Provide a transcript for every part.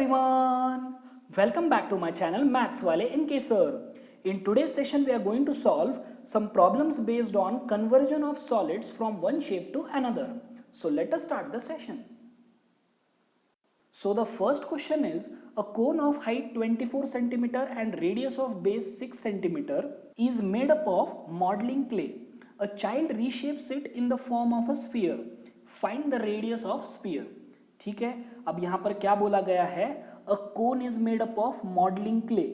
everyone, welcome back to my channel Maths Wale NK Sir. In today's session we are going to solve some problems based on conversion of solids from one shape to another. So let us start the session. So the first question is, a cone of height 24 cm and radius of base 6 cm is made up of modeling clay. A child reshapes it in the form of a sphere. Find the radius of sphere. ठीक है, अब यहां पर क्या बोला गया है? A cone is made up of modelling clay.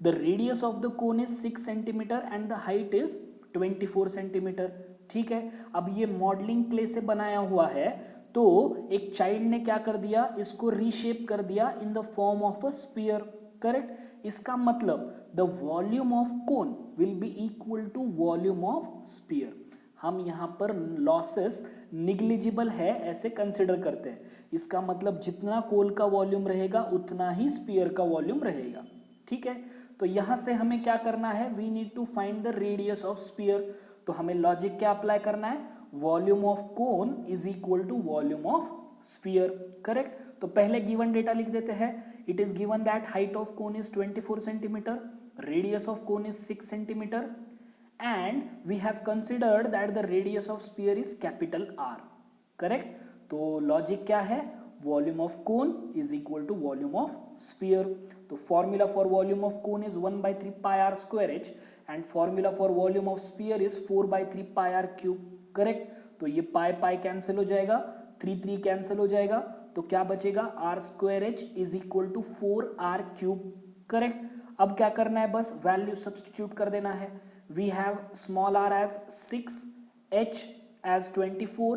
The radius of the cone is 6 centimetre and the height is 24 centimetre. ठीक है, अब ये मॉडलिंग क्ले से बनाया हुआ है, तो एक चाइल्ड ने क्या कर दिया, इसको रीशेप कर दिया in the form of a sphere. Correct. इसका मतलब the volume of cone will be equal to volume of sphere. हम यहाँ पर लॉसेस निग्लिजिबल है ऐसे कंसिडर करते हैं. इसका मतलब जितना कोल का वॉल्यूम रहेगा उतना ही स्फीयर का वॉल्यूम रहेगा. ठीक है, तो यहाँ से हमें क्या करना है, we need to find the radius of sphere. तो हमें लॉजिक क्या अप्लाई करना है, volume of cone is equal to volume of sphere. Correct. तो पहले गिवन डेटा लिख देते हैं. It is given that height of cone is 24 centimetre, radius of cone is 6 centimetre and we have considered that the radius of sphere is capital R. Correct. तो logic क्या है, volume of cone is equal to volume of sphere. तो formula for volume of cone is 1/3 pi are square h and formula for volume of sphere is 4/3 pi r cube. Correct. तो ये पाई pi cancel हो जाएगा, 3 cancel हो जाएगा, तो क्या बचेगा, R square H is equal to 4r cube. Correct. अब क्या करना है, बस वैल्यू सब्सटीट्यूट कर देना है. We have small r as 6, h as 24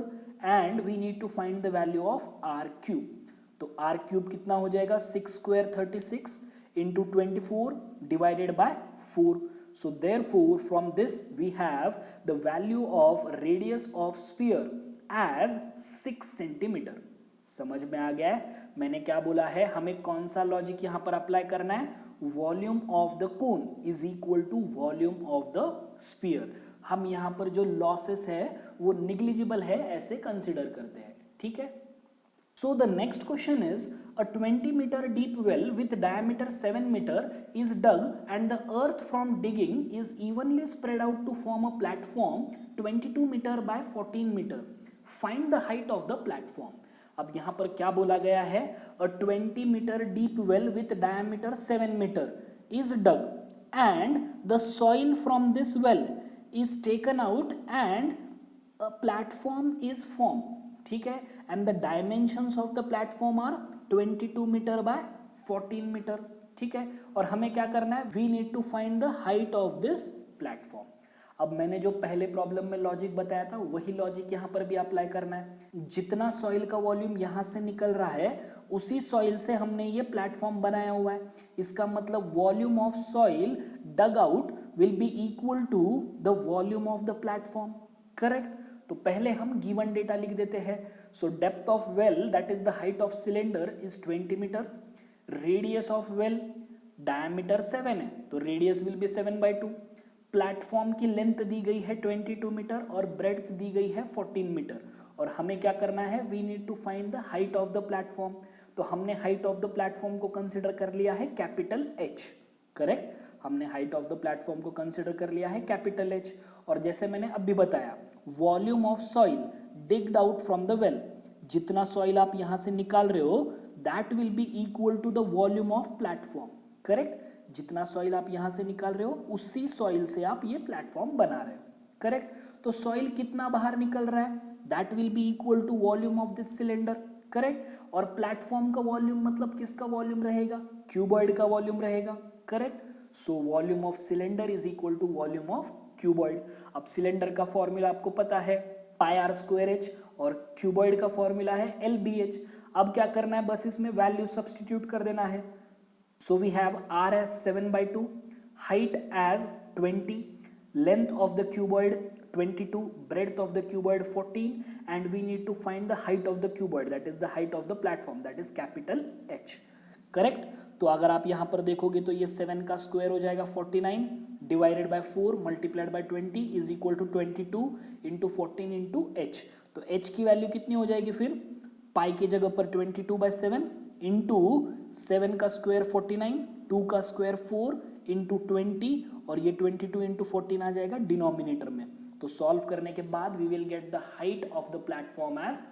and we need to find the value of r cube. तो r cube कितना हो जाएगा, 6 square 36 into 24 divided by 4. So therefore from this we have the value of radius of sphere as 6 centimeter. समझ में आ गया है मैंने क्या बोला है, हमें कौन सा लॉजिक यहाँ पर अप्लाई करना है, volume of the cone is equal to volume of the sphere. हम यहाँ पर जो लॉसेस है वो निग्लिजिबल है ऐसे कंसिडर करते हैं. ठीक है. So the next question is, a 20 metre deep well with diameter 7 metre is dug and the earth from digging is evenly spread out to form a platform 22 metre by 14 metre. Find the height of the platform. अब यहां पर क्या बोला गया है, a 20 metre deep well with diameter 7 metre is dug and the soil from this well is taken out and a platform is form. ठीक है, and the dimensions of the platform are 22 metre by 14 metre. ठीक है, और हमें क्या करना है, we need to find the height of this platform. अब मैंने जो पहले प्रॉब्लम में लॉजिक बताया था वही लॉजिक यहाँ पर भी अप्लाई करना है. जितना सॉइल का वॉल्यूम यहाँ से निकल रहा है उसी सॉइल से हमने ये प्लेटफॉर्म बनाया हुआ है. इसका मतलब volume of soil dug out will be equal to the volume of the platform. Correct. तो पहले हम गिवन डेटा लिख देते हैं. So depth of well that is the height of cylinder is 20 metre, radius of well diameter 7 है तो radius will be 7/2. Platform की length दी गई है 22 मीटर और ब्रेड्थ दी गई है 14 मीटर. और हमें क्या करना है, we need to find the height of the platform. तो हमने हाइट ऑफ द प्लेटफॉर्म को कंसिडर कर लिया है कैपिटल H. करेक्ट. हमने हाइट ऑफ द प्लेटफॉर्म को कंसिडर कर लिया है कैपिटल H. और जैसे मैंने अभी बताया, volume of soil digged out from the well, जितना सॉइल आप यहां से निकाल रहे हो that will be equal to the volume of platform. Correct. जितना सॉइल आप यहां से निकाल रहे हो उसी सॉइल से आप ये प्लेटफॉर्म बना रहे हो. करेक्ट. तो सॉइल कितना बाहर निकल रहा है, that will be equal to volume of this cylinder. Correct. और प्लेटफॉर्म का वॉल्यूम मतलब किसका वॉल्यूम रहेगा, क्यूबॉइड का वॉल्यूम रहेगा. Correct. So volume of cylinder is equal to volume of cuboid. अब सिलेंडर का फॉर्मूला आपको पता है पाई आर स्क्वायर एच और क्यूबॉइड का फॉर्मूला है LBH. अब क्या करना है, बस इसमें वैल्यू सब्सटीट्यूट कर देना है. So we have r as 7/2, height as 20, length of the cuboid 22, breadth of the cuboid 14, and we need to find the height of the cuboid, that is the height of the platform, that is capital H. Correct. तो अगर आप यहाँ पर देखोगे तो ये 7 का square हो जाएगा 49 divided by 4 multiplied by 20 is equal to 22 into 14 into H. तो H की वैल्यू कितनी हो जाएगी फिर, पाई की जगह पर 22/7 इंटू 7 का स्क्वायर 49, 2 का स्क्वायर 4 इंटू 20 और ये 22 इंटू 14 आ जाएगा डिनोमिनेटर में। तो सॉल्व करने के बाद we will get the height of the platform as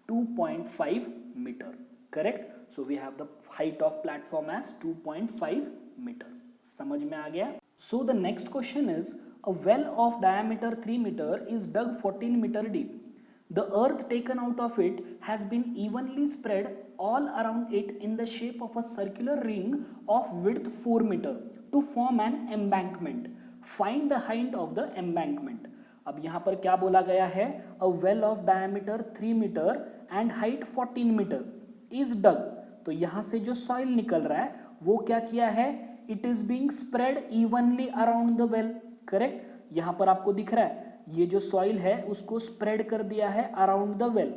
2.5 metre. Correct. So we have the height of platform as 2.5 metre. समझ में आ गया? So the next question is a well of diameter 3 meter is dug 14 meter deep. The earth taken out of it has been evenly spread all around it in the shape of a circular ring of width 4 meter to form an embankment. Find the height of the embankment. अब यहाँ पर क्या बोला गया है? A well of diameter 3 meter and height 14 meter is dug. तो यहाँ से जो सॉइल निकल रहा है वो क्या किया है? It is being spread evenly around the well. Correct. यहां पर आपको दिख रहा है ये जो सॉइल है उसको स्प्रेड कर दिया है अराउंड द वेल।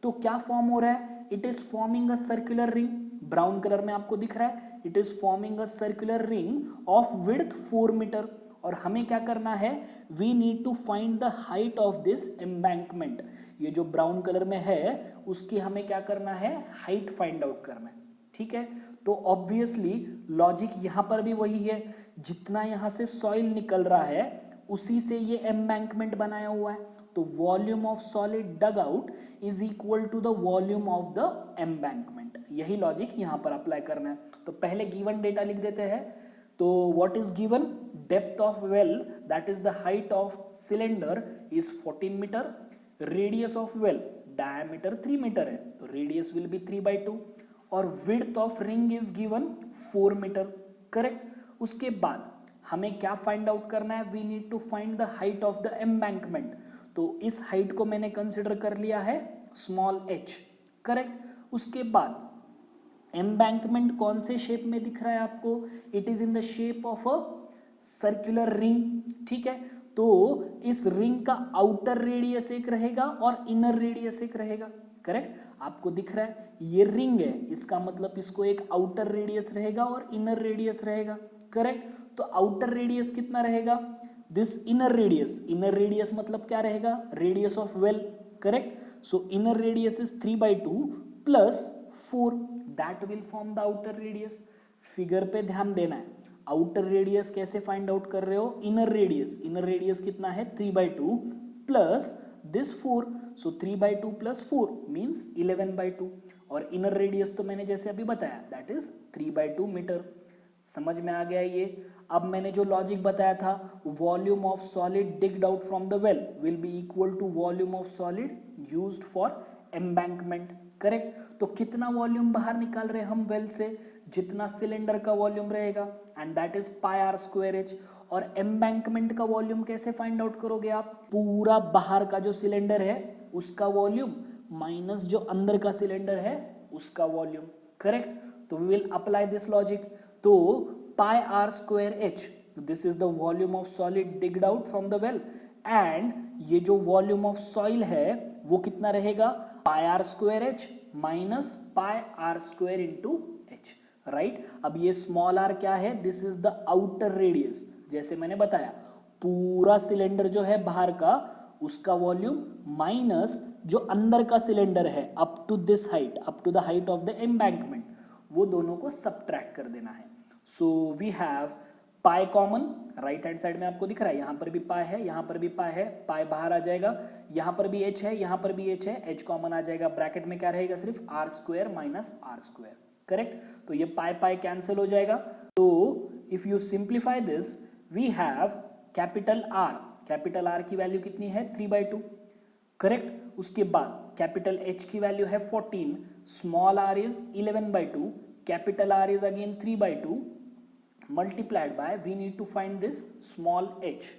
तो क्या फॉर्म हो रहा है? It is forming a circular ring. Brown colour में आपको दिख रहा है it is forming a circular ring of width 4 metre. और हमें क्या करना है? We need to find the height of this embankment. ये जो ब्राउन कलर में है उसकी हमें क्या करना है? हाइट फाइंड आउट करना है। ठीक है। तो ऑब्वियसली लॉजिक यहां पर भी वही है, जितना यहां से सॉइल निकल रहा है उसी से ये एम्बैंकमेंट बनाया हुआ है। तो volume of solid dug out is equal to the volume of the embankment. यही लॉजिक यहां पर अप्लाई करना है। तो पहले गिवन डेटा लिख देते हैं। तो what is given? Depth of well that is the height of cylinder is 14 metre, radius of well diameter 3 metre है तो रेडियस विल बी 3/2 और width of ring is given 4 metre. Correct. उसके बाद हमें क्या फाइंड आउट करना है? We need to find the height of the embankment. तो इस हाइट को मैंने कंसिडर कर लिया है स्मॉल h। करेक्ट। उसके बाद एम्बैंकमेंट कौन से शेप में दिख रहा है आपको? It is in the shape of a circular ring. ठीक है। तो इस रिंग का आउटर रेडियस एक रहेगा और इनर रेडियस एक रहेगा। करेक्ट। आपको दिख रहा है ये रिंग है, इसका मतलब इसको एक आउटर रेडियस रहेगा और इनर रेडियस रहेगा। करेक्ट। तो आउटर रेडियस कितना रहेगा? दिस इनर रेडियस मतलब क्या रहेगा? Radius of well. Correct. So inner radius is 3/2 plus 4 that will form the outer radius. Figure पे ध्यान देना है। आउटर रेडियस कैसे फाइंड आउट कर रहे हो? इनर रेडियस कितना है? 3/2 plus this 4। So 3/2 plus 4 means 11/2 और इनर रेडियस तो मैंने जैसे अभी बताया दैट इज 3/2 मीटर। समझ में आ गया ये? अब मैंने जो लॉजिक बताया था volume of solid digged out from the well will be equal to volume of solid used for embankment. Correct. तो कितना वॉल्यूम बाहर निकाल रहे हम वेल से? जितना सिलेंडर का वॉल्यूम रहेगा एंड दैट इज πr²h। और एम्बैंकमेंट का वॉल्यूम कैसे फाइंड आउट करोगे आप? पूरा बाहर का जो सिलेंडर है उसका वॉल्यूम माइनस जो अंदर का सिलेंडर है उसका वॉल्यूम। करेक्ट। तो we will apply this logic. तो πr²h this is the volume of solid digged out from the well and ये जो वॉल्यूम ऑफ सॉइल है वो कितना रहेगा? πr² minus πr² into h। Right. अब ये स्मॉल r क्या है? This is the outer radius. जैसे मैंने बताया पूरा सिलेंडर जो है बाहर का उसका वॉल्यूम माइनस जो अंदर का सिलेंडर है up to this height, up to the height of the embankment, वो दोनों को सबट्रैक्ट कर देना है। So we have pi common. Right hand side में आपको दिख रहा है यहाँ पर भी पाई है, यहाँ पर भी पाई है, पाई बाहर आ जाएगा, यहाँ पर भी h है, यहाँ पर भी h है, h कॉमन आ जाएगा। ब्रैकेट में क्या रहेगा? सिर्फ r² माइनस r²। करेक्ट। तो ये पाई पाई कैंसिल हो जाएगा। तो if you simplify this we have capital R की वैल्यू कितनी है? 3/2। करेक्ट। उसके बाद कैपिटल H की वैल्यू है 14, small r is 11/2, capital R is again 3/2 multiplied by we need to find this small h।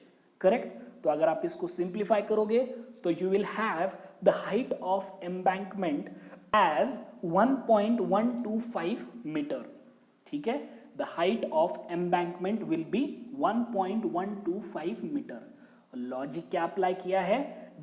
Correct. तो अगर आप इसको सिंप्लीफाई करोगे तो you will have the height of embankment as 1.125 metre. ठीक है। The height of embankment will be 1.125 metre. Logic क्या apply किया है?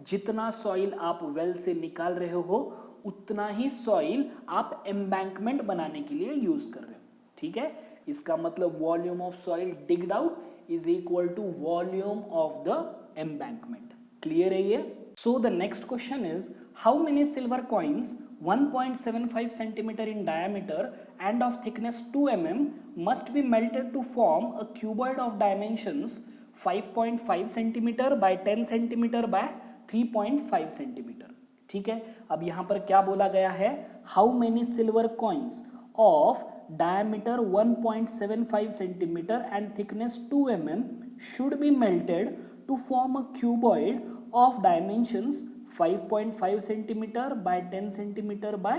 जितना सॉइल आप वेल से निकाल रहे हो उतना ही सॉइल आप एम्बैंकमेंट बनाने के लिए यूज कर रहे हो। ठीक है। इसका मतलब volume of soil digged out is equal to volume of the embankment. Clear है ये? So the next question is, how many silver coins 1.75 centimeter in diameter and of thickness 2 mm must be melted to form a cuboid of dimensions 5.5 centimeter by 10 centimeter by 3.5 centimeter? ठीक है, अब यहाँ पर क्या बोला गया है, how many silver coins of diameter 1.75 centimeter and thickness 2 mm should be melted to form a cuboid of dimensions 5.5 centimeter by 10 centimeter by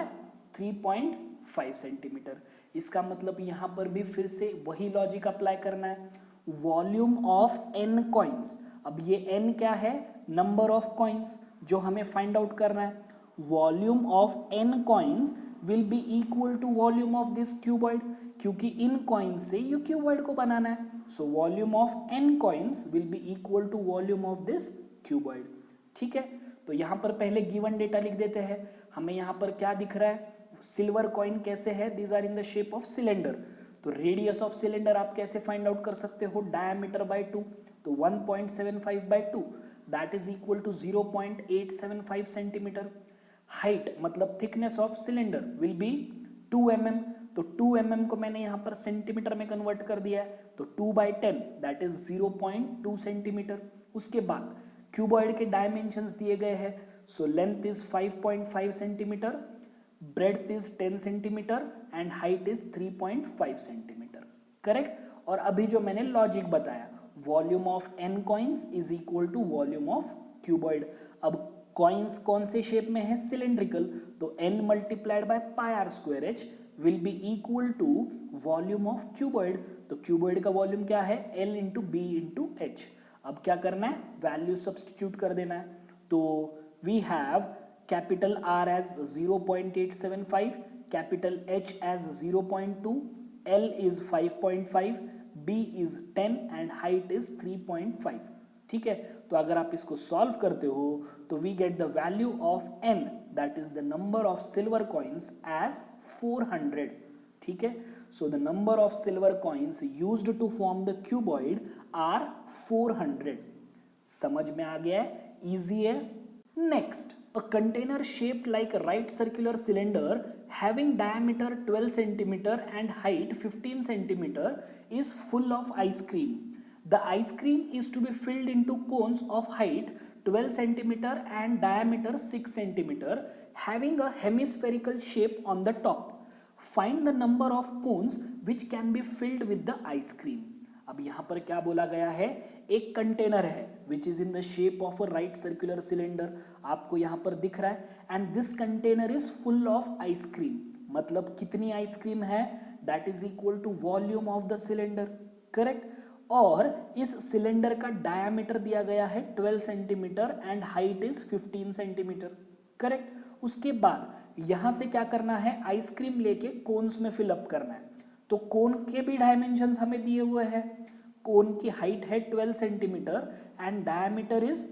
3.5 centimeter। इसका मतलब यहाँ पर भी फिर से वही लॉजिक अप्लाई करना है, वॉल्यूम ऑफ n कॉइन्स। अब ये n क्या है, नंबर ऑफ कॉइन्स जो हमें फाइंड आउट करना है। Volume of n coins will be equal to volume of this cuboid, क्योंकि इन कॉइन्स से ये क्यूबॉइड को बनाना है। So volume of n coins will be equal to volume of this cuboid. ठीक है, तो यहाँ पर पहले गिवन डेटा लिख देते हैं। हमें यहाँ पर क्या दिख रहा है, सिल्वर कॉइन कैसे है, these are in the shape of cylinder. तो रेडियस ऑफ सिलेंडर आप कैसे फाइंड आउट कर सकते हो, डायमीटर बाय 2, तो 1.75 by 2 that is equal to 0.875 centimetre. Height मतलब thickness of cylinder will be 2 mm, तो 2 mm को मैंने यहाँ पर सेंटीमीटर में कन्वर्ट कर दिया है, तो 2 बाई 10 दैट इज 0.2 सेंटीमीटर। उसके बाद क्यूबॉइड के डायमेंशंस दिए गए हैं, so length is 5.5 centimetre, breadth is 10 centimetre and height is 3.5 centimetre. Correct, और अभी जो मैंने लॉजिक बताया, volume of n coins is equal to volume of cuboid. अब कॉइन्स कौन से शेप में है, सिलेंड्रिकल, तो n multiplied by pi are square h will be equal to volume of cuboid. तो क्यूबॉइड का वॉल्यूम क्या है, L into b into h. अब क्या करना है, वैल्यू सब्सटीट्यूट कर देना है। तो we have capital R as 0.875, capital H as 0.2, L is 5.5, B is 10 and height is 3.5। ठीक है, तो अगर आप इसको सॉल्व करते हो तो we get the value of n that is the number of silver coins as 400। ठीक है, so the number of silver coins used to form the cuboid are 400। समझ में आ गया है, इजी है। Next, a container shaped like a right circular cylinder having diameter 12 centimeter and height 15 centimeter is full of ice cream. The ice cream is to be filled into cones of height 12 centimeter and diameter 6 centimeter having a hemispherical shape on the top. Find the number of cones which can be filled with the ice cream. अब यहाँ पर क्या बोला गया है, एक container है which is in the shape of a right circular cylinder, आपको यहाँ पर दिख रहा है, and this container is full of ice cream. मतलब कितनी आइसक्रीम है, that is equal to volume of the cylinder. Correct, और इस सिलेंडर का डायमीटर दिया गया है 12 centimetre and height is 15 centimetre. Correct, उसके बाद यहाँ से क्या करना है, आइसक्रीम लेके कोन्स में फिलअप करना है। तो कोन के भी डायमेंशंस हमें दिए हुए हैं, कोन की हाइट है 12 centimetre and diameter is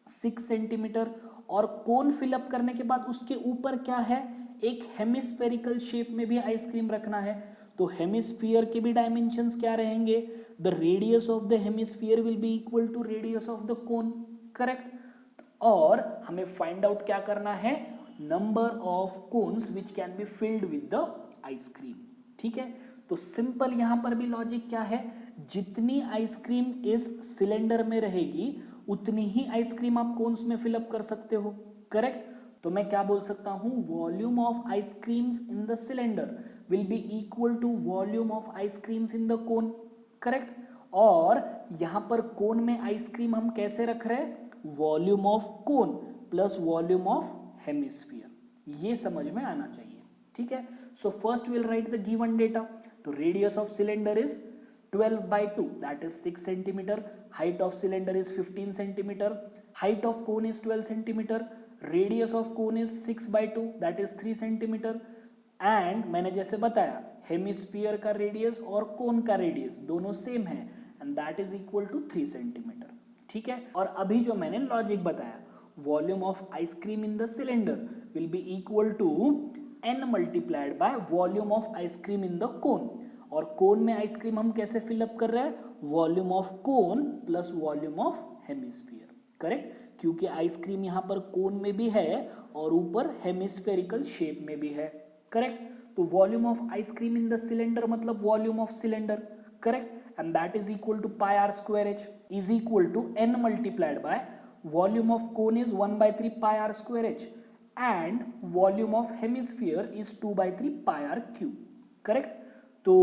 6 centimetre, और कोन फिलअप करने के बाद उसके ऊपर क्या है, एक हेमिस्फेरिकल शेप में भी आइसक्रीम रखना है। तो हेमिस्फीयर के भी डायमेंशंस क्या रहेंगे, the radius of the hemisphere will be equal to radius of the cone. Correct, और हमें फाइंड आउट क्या करना है, number of cones which can be filled with the ice cream. ठीक है, तो सिंपल यहां पर भी लॉजिक क्या है, जितनी आइसक्रीम इस सिलेंडर में रहेगी उतनी ही आइसक्रीम आप कोन्स में फिलअप कर सकते हो। करेक्ट, तो मैं क्या बोल सकता हूं, volume of ice creams in the cylinder will be equal to volume of ice creams in the cone. Correct, और यहां पर कोन में आइसक्रीम हम कैसे रख रहे हैं, volume of cone plus volume of hemisphere, ये समझ में आना चाहिए। ठीक है, so first will write the given data. तो radius of cylinder is 12 by 2 that is 6 centimeter, height of cylinder is 15 centimeter, height of cone is 12 centimeter, radius of cone is 6 by 2 that is 3 centimeter, and मैंने जैसे बताया hemisphere का radius और कोन का radius दोनों same है and that is equal to 3 centimetre. ठीक है, और अभी जो मैंने लॉजिक बताया, volume of ice cream in the cylinder will be equal to n multiplied by volume of ice cream in the cone, और कोन में आइसक्रीम हम कैसे फिलअप कर रहे हैं, volume of cone plus volume of hemisphere. Correct, क्योंकि ice cream यहाँ पर कोन में भी है और ऊपर हेमिस्फेरिकल शेप में भी है, करेक्ट। तो volume of ice cream in the cylinder मतलब volume of cylinder, correct, and that is equal to pi are square H is equal to n multiplied by volume of cone is 1/3 pi are square h and volume of hemisphere is 2/3 pi r cube, correct. So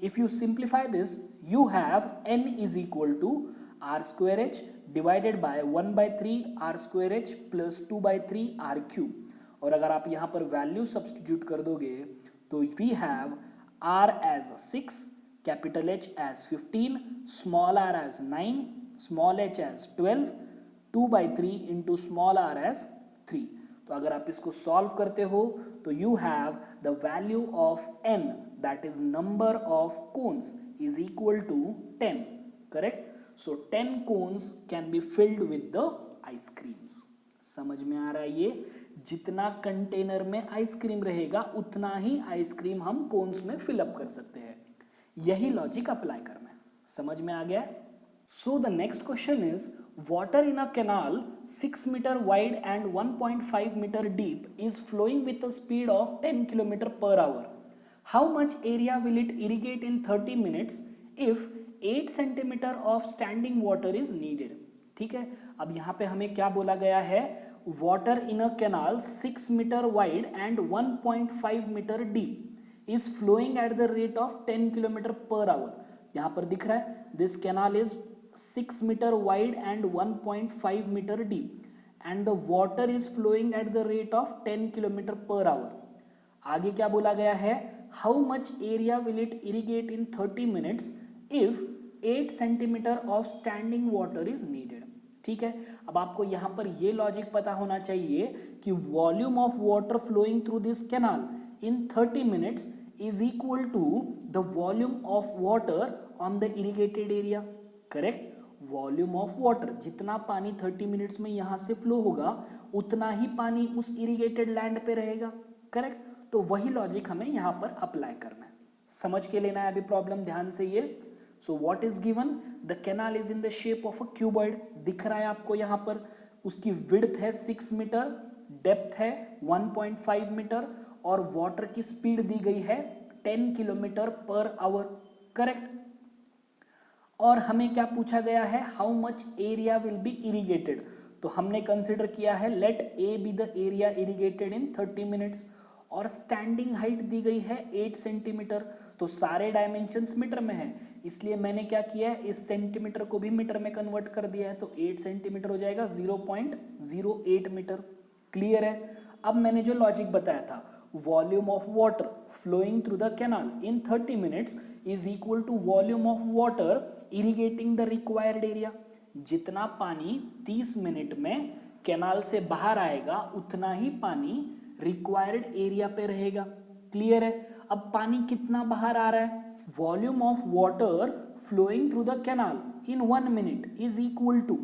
if you simplify this, you have n is equal to r square h divided by 1/3 r square h plus 2/3 r cube. और अगर आप यहाँ पर value substitute कर दोगे तो we have r as 6, capital H as 15, small r as 9, small h as 12, 2/3 into small r as 3. तो अगर आप इसको सॉल्व करते हो तो you have the value of n that is number of cones is equal to 10, correct. So 10 cones can be filled with the ice creams. समझ में आ रहा है ये? जितना कंटेनर में आइसक्रीम रहेगा उतना ही आइसक्रीम हम कोन्स में फिलअप कर सकते हैं। यही लॉजिक अप्लाई करना है। समझ में आ गया? So the next question is, water in a canal 6 meter wide and 1.5 meter deep is flowing with a speed of 10 km per hour. How much area will it irrigate in 30 minutes if 8 centimeter of standing water is needed? ठीक है, अब यहाँ पे हमें क्या बोला गया है? Water in a canal 6 meter wide and 1.5 meter deep is flowing at the rate of 10 km per hour. यहाँ पर दिख रहा है, this canal is 6 meter wide and 1.5 meter deep and the water is flowing at the rate of 10 km per hour. आगे क्या बोला गया है? How much area will it irrigate in 30 minutes if 8 centimeter of standing water is needed? ठीक है, अब आपको यहाँ पर ये लॉजिक पता होना चाहिए कि volume of water flowing through this canal in 30 minutes is equal to the volume of water on the irrigated area, correct. Volume of water, जितना पानी 30 मिनट्स में यहाँ से फ्लो होगा उतना ही पानी उस इरिगेटेड लैंड पे रहेगा, करेक्ट। तो वही लॉजिक हमें यहाँ पर अप्लाई करना है। समझ के लेना है अभी प्रॉब्लम ध्यान से ये। So what is given? The canal is in the shape of a cuboid, दिख रहा है आपको यहाँ पर। उसकी विड्थ है 6 मीटर, डेप्थ है 1.5 मीटर और वाटर की स्पीड दी गई है 10 किलोमीटर पर आवर, करेक्ट। और हमें क्या पूछा गया है? How much area will be irrigated. तो हमने कंसिडर किया है let A be the area irrigated in 30 minutes और स्टैंडिंग हाइट दी गई है 8 सेंटीमीटर। तो सारे डायमेंशंस मीटर में है, इसलिए मैंने क्या किया है, इस सेंटीमीटर को भी मीटर में कन्वर्ट कर दिया है। तो 8 सेंटीमीटर हो जाएगा 0.08 मीटर। क्लियर है? अब मैंने जो लॉजिक बताया था, volume of water flowing through the canal in 30 minutes is equal to volume of water irrigating the required area. जितना पानी 30 मिनट में कैनाल से बाहर आएगा उतना ही पानी रिक्वायर्ड एरिया पे रहेगा। क्लियर है? अब पानी कितना बाहर आ रहा है? Volume of water flowing through the canal in 1 minute is equal to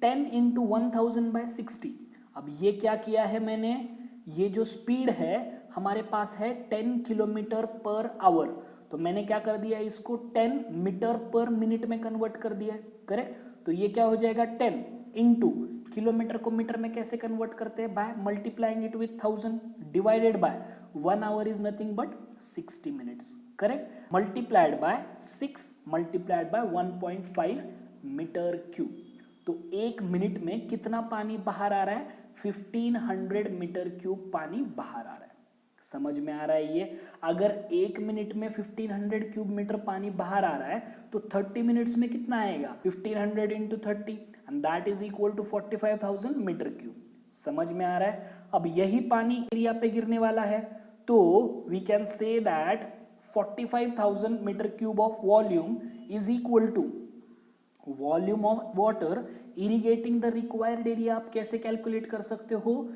10 into 1000/60। अब ये क्या किया है मैंने, ये जो स्पीड है हमारे पास है 10 किलोमीटर पर आवर, तो मैंने क्या कर दिया, इसको 10 मीटर पर मिनट में कन्वर्ट कर दिया है, करेक्ट। तो ये क्या हो जाएगा, 10 इंटू किलोमीटर को मीटर में कैसे कन्वर्ट करते हैं, by multiplying it with 1000 divided by 1 hour is nothing but 60 minutes, correct. Multiplied by 6 multiplied by 1.5 metre cube. तो 1 मिनट में कितना पानी बाहर आ रहा है, 1500 मीटर क्यूब पानी बाहर आ रहा है। समझ में आ रहा है ये? अगर 1 मिनट में 1500 क्यूब मीटर पानी बाहर आ रहा है तो 30 मिनट्स में कितना आएगा, 1500 into 30 and that is equal to 45,000 metre cube. समझ में आ रहा है? अब यही पानी एरिया पे गिरने वाला है, तो we can say that 45,000 metre cube of volume is equal to volume of water irrigating the required area. आप कैसे कैलकुलेट कर सकते हो,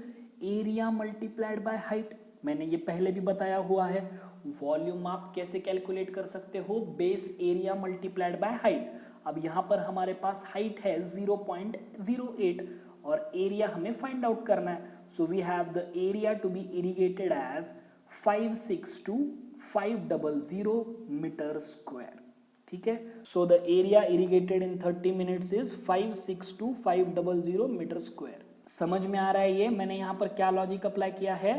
एरिया मल्टीप्लाइड बाय हाइट। मैंने ये पहले भी बताया हुआ है। वॉल्यूम आप कैसे कैलकुलेट कर सकते हो, base area multiplied by height. अब यहाँ पर हमारे पास हाइट है 0.08 और एरिया हमें फाइंड आउट करना है। So we have the area to be irrigated as 562,500 metre square, ठीक है। So the area irrigated in 30 minutes is 562,500 metre square. समझ में आ रहा है ये मैंने यहाँ पर क्या लॉजिक अप्लाई किया है?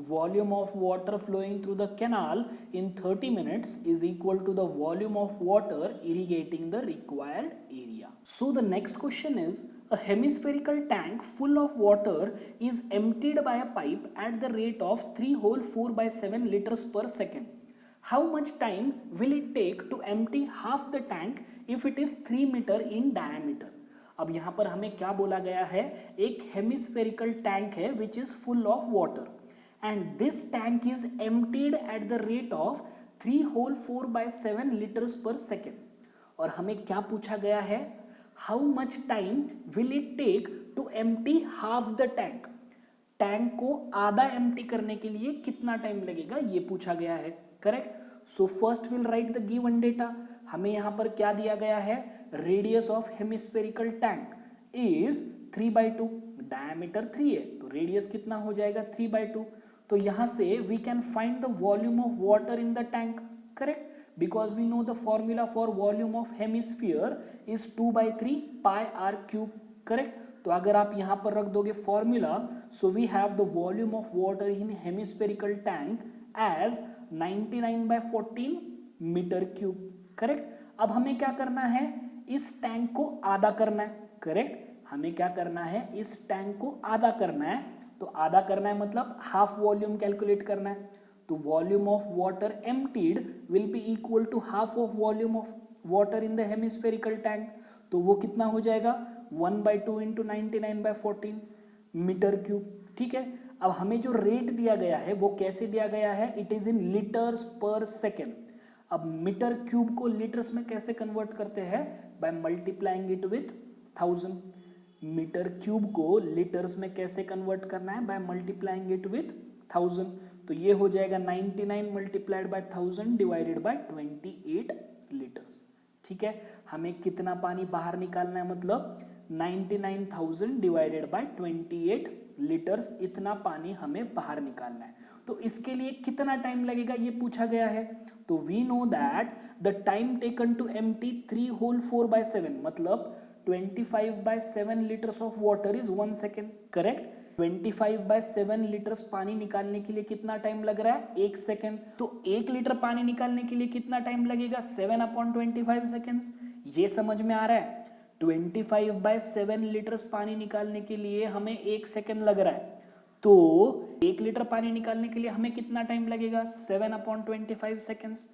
Volume of water flowing through the canal in 30 minutes is equal to the volume of water irrigating the required area. So the next question is a hemispherical tank full of water is emptied by a pipe at the rate of 3 whole 4 by 7 liters per second. How much time will it take to empty half the tank if it is 3 meter in diameter? अब यहाँ पर हमें क्या बोला गया है? एक hemispherical tank है which is full of water and this tank is emptied at the rate of 3 whole 4 by 7 liters per second. और हमें क्या पूछा गया है? How much time will it take to empty half the tank? Tank को आधा empty करने के लिए कितना टाइम लगेगा ये पूछा गया है। Correct. So first will write the given data. हमें यहाँ पर क्या दिया गया है? Radius of hemispherical tank is 3/2, diameter 3 है तो रेडियस कितना हो जाएगा? 3/2। तो यहाँ से we can find the volume of water in the tank. Correct, because we know the formula for volume of hemisphere is 2/3 pi r cube. correct? तो अगर आप यहाँ पर रख दोगे formula, so we have the volume of water in hemispherical tank as 99/14 metre cube. Correct. अब हमें क्या करना है? इस टैंक को आधा करना है। करेक्ट, हमें क्या करना है? इस टैंक को आधा करना है। तो आधा करना है मतलब हाफ वॉल्यूम कैलकुलेट करना है। तो volume of water emptied will be equal to half of volume of water in the hemispherical tank. तो वो कितना हो जाएगा? 1/2 इंटू 99/14 मीटर क्यूब। ठीक है। अब हमें जो रेट दिया गया है वो कैसे दिया गया है? It is in litres per second. अब मीटर क्यूब को लीटर्स में कैसे कन्वर्ट करते हैं? By multiplying it with 1000। Metre cube को लीटर्स में कैसे कन्वर्ट करना है? By multiplying it with 1000। तो ये हो जाएगा 99 multiplied by 1000 divided by 28 litres. ठीक है। हमें कितना पानी बाहर निकालना है? मतलब 99,000 डिवाइडेड बाय 28 लीटर्स, इतना पानी हमें बाहर निकालना है। तो इसके लिए कितना टाइम लगेगा ये पूछा गया है। तो we know that the time taken to empty 3 whole 4 by 7 मतलब 25/7 litres of water is 1 second. Correct. 25/7 litres पानी निकालने के लिए कितना टाइम लग रहा है? 1 सेकेंड। तो 1 लीटर पानी निकालने के लिए कितना टाइम लगेगा? 7/25 सेकेंड्स। ये समझ में आ रहा है? 25/7 लीटर्स पानी निकालने के लिए हमें 1 सेकेंड लग रहा है। तो 1 लीटर पानी निकालने के लिए हमें कितना टाइम लगेगा? 7/25 सेकेंड्स।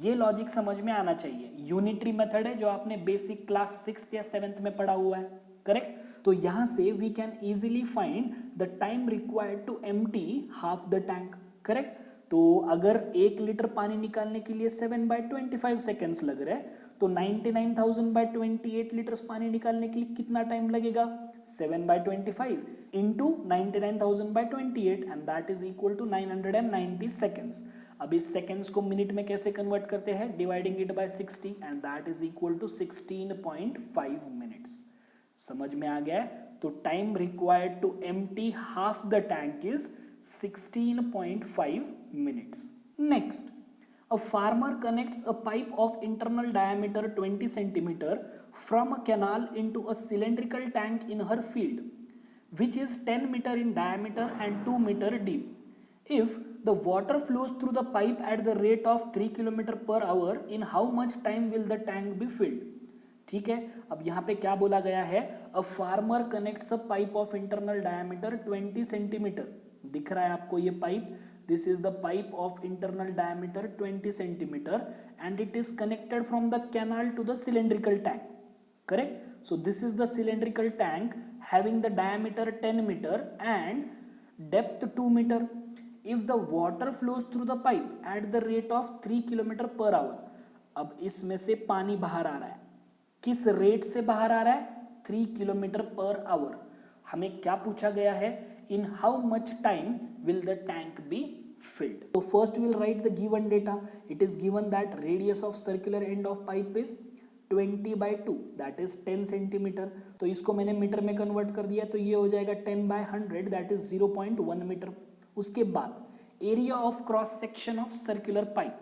ये लॉजिक समझ में आना चाहिए। यूनिटरी मेथड है जो आपने बेसिक क्लास 6th या 7th में पढ़ा हुआ है। करेक्ट। तो यहां से we can easily find the time required to empty half the tank. Correct. तो अगर 1 लीटर पानी निकालने के लिए 7/25 सेकेंड्स लग रहे हैं तो 99,000/28 लीटर्स पानी निकालने के लिए कितना टाइम लगेगा? 7/25 into 99,000/28 and that is equal to 990 seconds. अब इस सेकेंड्स को मिनट में कैसे कन्वर्ट करते हैं? Dividing it by 60 and that is equal to 16.5 minutes. समझ में आ गया? तो time required to empty half the tank is 16.5 minutes. Next, a farmer connects a pipe of internal diameter 20 centimeter from a canal into a cylindrical tank in her field, which is 10 meter in diameter and 2 meter deep. If the water flows through the pipe at the rate of 3 km/h, in how much time will the tank be filled? ठीक है। अब यहाँ पे क्या बोला गया है? A farmer connects a pipe of internal diameter 20 centimeter. दिख रहा है आपको ये pipe? This is the pipe of internal diameter 20 centimeter and it is connected from the canal to the cylindrical tank. Correct? So this is the cylindrical tank having the diameter 10 meter and depth 2 meter. If the water flows through the pipe at the rate of 3 km/h, अब इसमें से पानी बाहर आ रहा है। किस rate से बाहर आ रहा है? 3 km/h। हमें क्या पूछा गया है? In how much time will the tank be filled? So first we will write the given data. It is given that radius of circular end of pipe is 20/2, that is 10 centimeter. तो इसको मैंने metre में convert कर दिया तो ये हो जाएगा 10/100, that is 0.1 मीटर। उसके बाद area of cross section of circular pipe,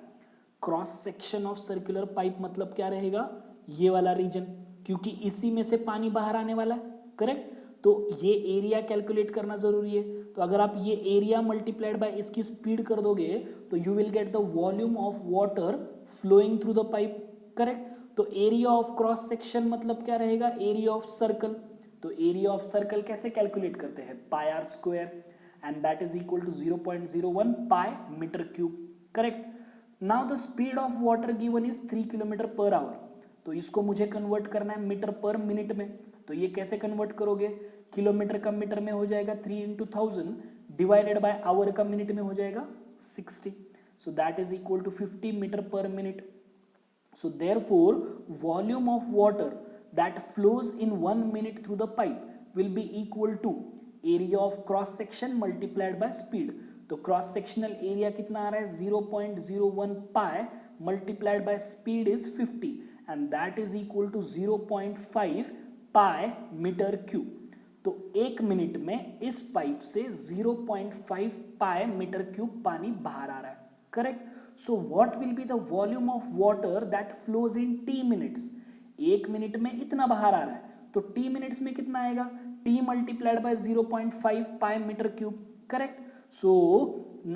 cross section of circular pipe मतलब क्या रहेगा, ये वाला रीजन, क्योंकि इसी में से पानी बाहर आने वाला है, करेक्ट। तो ये एरिया कैलकुलेट करना जरूरी है। तो अगर आप ये एरिया मल्टीप्लाइड बाय इसकी स्पीड कर दोगे तो you will get the volume of water flowing through the pipe, correct. तो एरिया ऑफ क्रॉस सेक्शन मतलब क्या रहेगा, एरिया ऑफ सर्कल। तो एरिया ऑफ सर्कल कैसे कैलकुलेट करते हैं, pi are square, and that is equal to 0.01 pi metre cube, correct. Now the speed of water given is 3 kilometre per hour. तो इसको मुझे कन्वर्ट करना है मीटर पर मिनट में। तो ये कैसे कन्वर्ट करोगे, किलोमीटर का मीटर में हो जाएगा 3 into 1000 डिवाइडेड बाय आवर का मिनट में हो जाएगा 60. So that is equal to 50 metre per minute. So therefore, volume of water that flows in 1 minute through the pipe will be equal to area of cross section multiplied by speed. तो cross sectional area कितना आ रहा है 0.01 pi multiplied by speed is 50 and that is equal to 0.5 pi metre cube. तो एक minute में इस pipe से 0.5 पाई मीटर क्यूब पानी बाहर आ रहा है, correct. So what will be the volume of water that flows in t minutes? एक मिनट में इतना बाहर आ रहा है, तो t मिनट्स में कितना आएगा, t multiplied by 0.5 pi meter cube, correct. So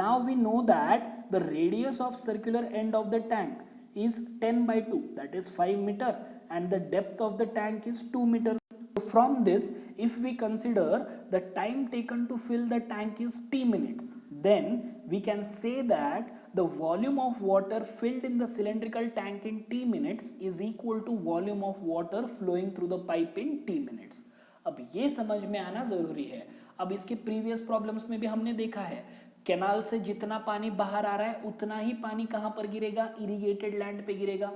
now we know that the radius of circular end of the tank is 10 by 2, that is 5 meter, and the depth of the tank is 2 meter. From this, if we consider the time taken to fill the tank is t minutes, then we can say that the volume of water filled in the cylindrical tank in t minutes is equal to volume of water flowing through the pipe in t minutes. अब ये समझ में आना जरूरी है. अब इसके previous problems में भी हमने देखा है, कैनाल से जितना पानी बाहर आ रहा है उतना ही पानी कहाँ पर गिरेगा, इरिगेटेड लैंड पे गिरेगा.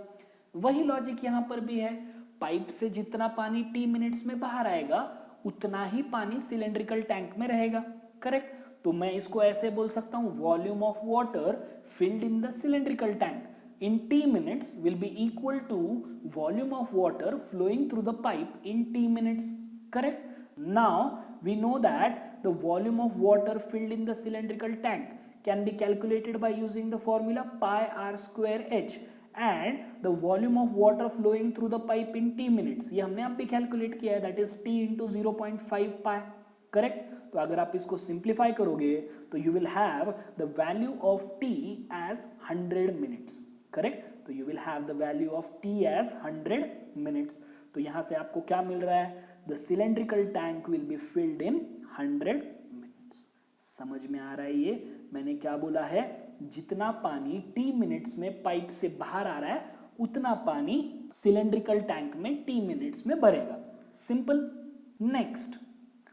वही लॉजिक यहाँ पर भी है, पाइप से जितना पानी टी मिनट्स में बाहर आएगा उतना ही पानी सिलेंड्रिकल टैंक में रहेगा, करेक्ट. तो मैं इसको ऐसे बोल सकता हूं, volume of water filled in the cylindrical tank in t minutes will be equal to volume of water flowing through the pipe in t minutes, correct. Now we know that the volume of water filled in the cylindrical tank can be calculated by using the formula pi are square h and the volume of water flowing through the pipe in t minutes, ये हमने अब भी calculate किया है, that is t into 0.5 pi, correct. तो अगर आप इसको सिंप्लीफाई करोगे तो you will have the value of t as 100 minutes, correct. तो you will have the value of t as 100 minutes. तो यहाँ से आपको क्या मिल रहा है, the cylindrical tank will be filled in 100 minutes. समझ में आ रहा है ये मैंने क्या बोला है, जितना पानी टी मिनट्स में पाइप से बाहर आ रहा है उतना पानी सिलेंड्रिकल टैंक में टी मिनट्स में भरेगा. Simple. Next,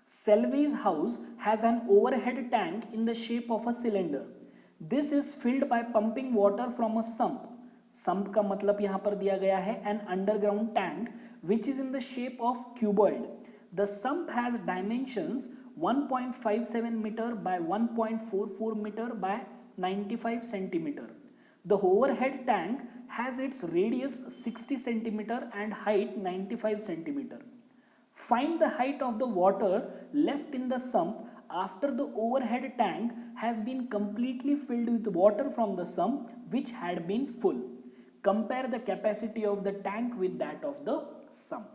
Selvi's house has an overhead tank in the shape of a cylinder. This is filled by pumping water from a sump. Sump का मतलब यहाँ पर दिया गया है an underground tank which is in the shape of cuboid. The sump has dimensions 1.57 meter by 1.44 meter by 95 centimeter. The overhead tank has its radius 60 centimeter and height 95 centimeter. Find the height of the water left in the sump after the overhead tank has been completely filled with water from the sump which had been full. Compare the capacity of the tank with that of the sump.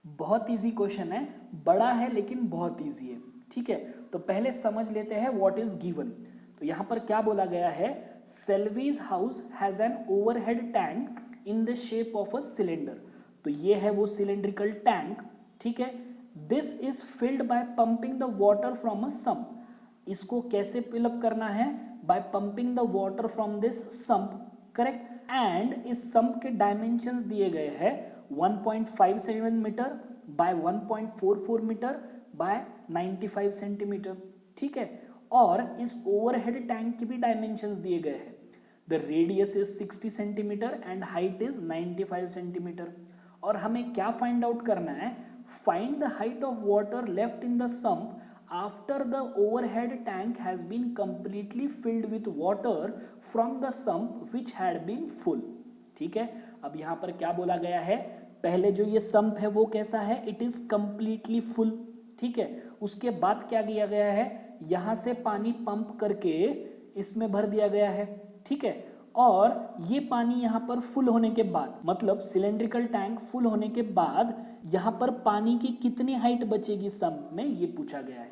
बहुत easy question है, बड़ा है लेकिन बहुत easy है, ठीक है. तो पहले समझ लेते हैं व्हाट इज गिवन. तो यहां पर क्या बोला गया है, Selvi's house has an overhead tank in the shape of a cylinder. तो ये है वो सिलेंड्रिकल टैंक, ठीक है. This is filled by pumping the water from a sump. इसको कैसे फिलअप करना है, by pumping the water from this sump, correct. And इस सम्प के डायमेंशंस दिए गए हैं 1.57 metre by 1.44 metre by 95 centimetre, ठीक है. और इस ओवरहेड टैंक की भी डायमेंशंस दिए गए हैं. The radius is 60 centimetre and height is 95 centimetre. और हमें क्या फाइंड आउट करना है, find the height of water left in the sump after the overhead tank has been completely filled with water from the sump which had been full, ठीक है. अब यहाँ पर क्या बोला गया है, पहले जो ये सम्प है वो कैसा है, इट इज कंप्लीटली फुल, ठीक है. उसके बाद क्या किया गया है, यहां से पानी पंप करके इसमें भर दिया गया है, ठीक है. और ये पानी यहाँ पर फुल होने के बाद, मतलब सिलेंड्रिकल टैंक फुल होने के बाद यहाँ पर पानी की कितनी हाइट बचेगी सम्प में, ये पूछा गया है।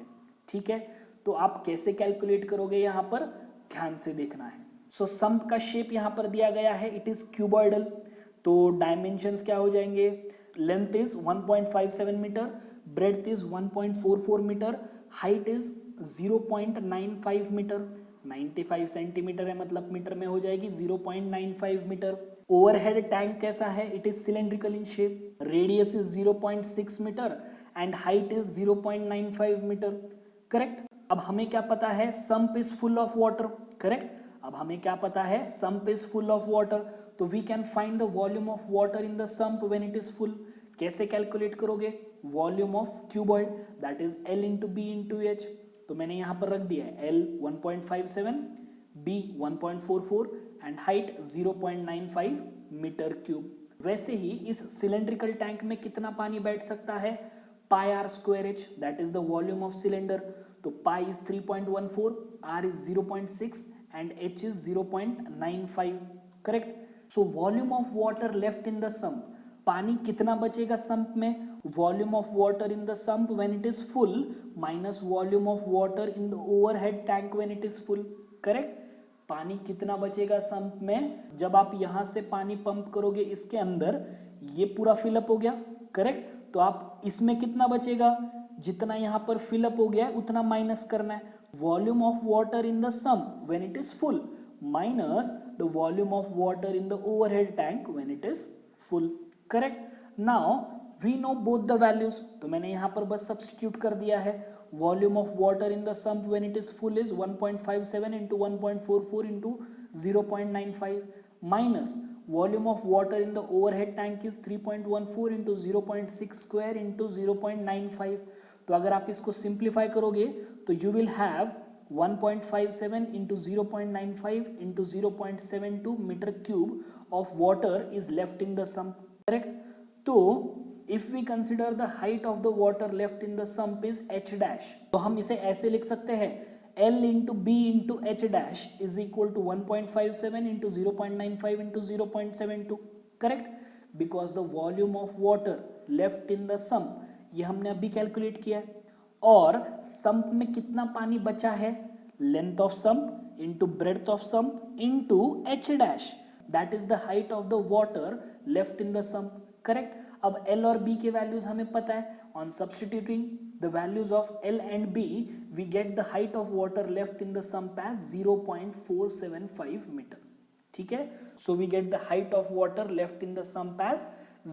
ठीक है, तो आप कैसे कैलकुलेट करोगे यहाँ पर ध्यान से देखना है। सो सम्प का शेप यहाँ पर दिया गया है, इट इज क्यूबॉइडल। तो डायमेंशंस क्या हो जाएंगे, length is 1.57 metre, breadth is 1.44 metre, height is 0.95 metre, 95 centimetre है मतलब मीटर में हो जाएगी 0.95 मीटर। ओवरहेड टैंक कैसा है, it is cylindrical in shape, radius is 0.6 metre and height is 0.95 metre. Correct. अब हमें क्या पता है, sump is full of water. Correct, अब हमें क्या पता है, sump is full of water, तो we can find the volume of water in the sump when it is full. कैसे कैलकुलेट करोगे, volume of cuboid that is L into b into h. तो मैंने यहां पर रख दिया है L 1.57, B 1.44 and height 0.95 metre cube. वैसे ही इस सिलेंड्रिकल टैंक में कितना पानी बैठ सकता है, pi are square h that is the volume of cylinder. तो pi is 3.14, r is 0.6 and h is 0.95। Correct. So volume of water left in the sump, पानी कितना बचेगा सम्प में, volume of water in the sump when it is full minus volume of water in the overhead tank when it is full. Correct, पानी कितना बचेगा sump में, जब आप यहां से पानी पंप करोगे इसके अंदर, ये पूरा फिलअप हो गया। करेक्ट, तो आप इसमें कितना बचेगा, जितना यहां पर फिलअप हो गया है उतना माइनस करना है। Volume of water in the sump when it is full minus the volume of water in the overhead tank when it is full. Correct. Now we know both the values, तो मैंने यहां पर बस substitute कर दिया है। Volume of water in the sump when it is full is 1.57 into 1.44 into 0.95 minus volume of water in the overhead tank is 3.14 into 0.6 square into 0.95। तो अगर आप इसको सिंप्लीफाई करोगे तो you will have 1.57 into 0.95 into 0.72 meter cube of water is left in the sump. Correct? So if we consider the height of the water left in the sump is h dash, तो हम इसे ऐसे लिख सकते हैं L into B into h dash is equal to 1.57 into 0.95 into 0.72. Correct? Because the volume of water left in the sump, ये हमने अभी कैलकुलेट किया है, और सम्प में कितना पानी बचा है, length of sump into breadth of sump into h dash that is the height of the water left in the sump. Correct. अब L और B के वैल्यूज हमें पता है, on substituting the values of L and B we get the height of water left in the sump as 0.475 metre. ठीक है, so we get the height of water left in the sump as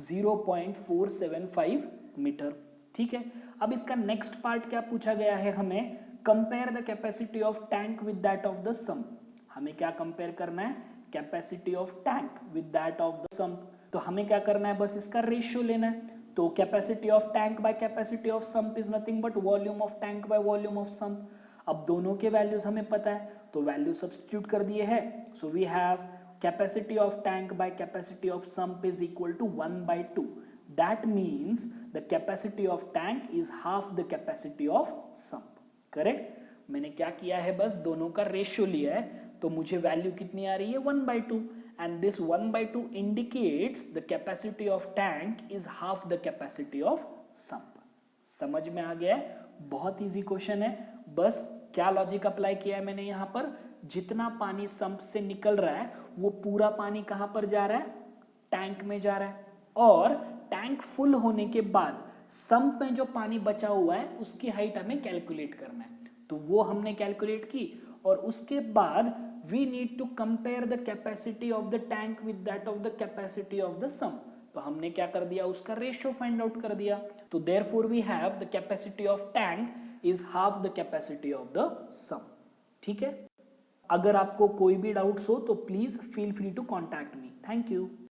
0.475 metre. ठीक है, अब इसका next part क्या पूछा गया है हमें, compare the capacity of tank with that of the sump. हमें क्या कंपेयर करना है, capacity of tank with that of the sump. तो हमें क्या करना है, बस इसका रेशियो लेना है। तो capacity of tank by capacity of sump is nothing but volume of tank bye volume of sump. अब दोनों के वैल्यूज हमें पता है, तो वैल्यू सब्स्टिट्यूट कर दिए हैं। So we have capacity of tank by capacity of sump is equal to 1/2. That means the capacity of tank is half the capacity of sump. Correct? मैंने क्या किया है, बस दोनों का रेशियो लिया है, तो मुझे वैल्यू कितनी आ रही है, 1/2, and this 1/2 indicates the capacity of tank is half the capacity of sump. समझ में आ गया है, बहुत इजी क्वेश्चन है। बस क्या लॉजिक अप्लाई किया है मैंने यहाँ पर, जितना पानी सम्प से निकल रहा है वो पूरा पानी कहाँ पर जा रहा है, टैंक में जा रहा है, और टैंक फुल होने के बाद सम्प में जो पानी बचा हुआ है उसकी हाइट हमें कैलकुलेट करना है। तो वो हमने कैलकुलेट की, और उसके बाद we need to compare the capacity of the tank with that of the capacity of the sump. तो हमने क्या कर दिया, उसका रेशियो फाइंड आउट कर दिया। तो therefore we have the capacity of tank is half the capacity of the sump. ठीक है, अगर आपको कोई भी डाउट्स हो तो please feel free to contact me. Thank you.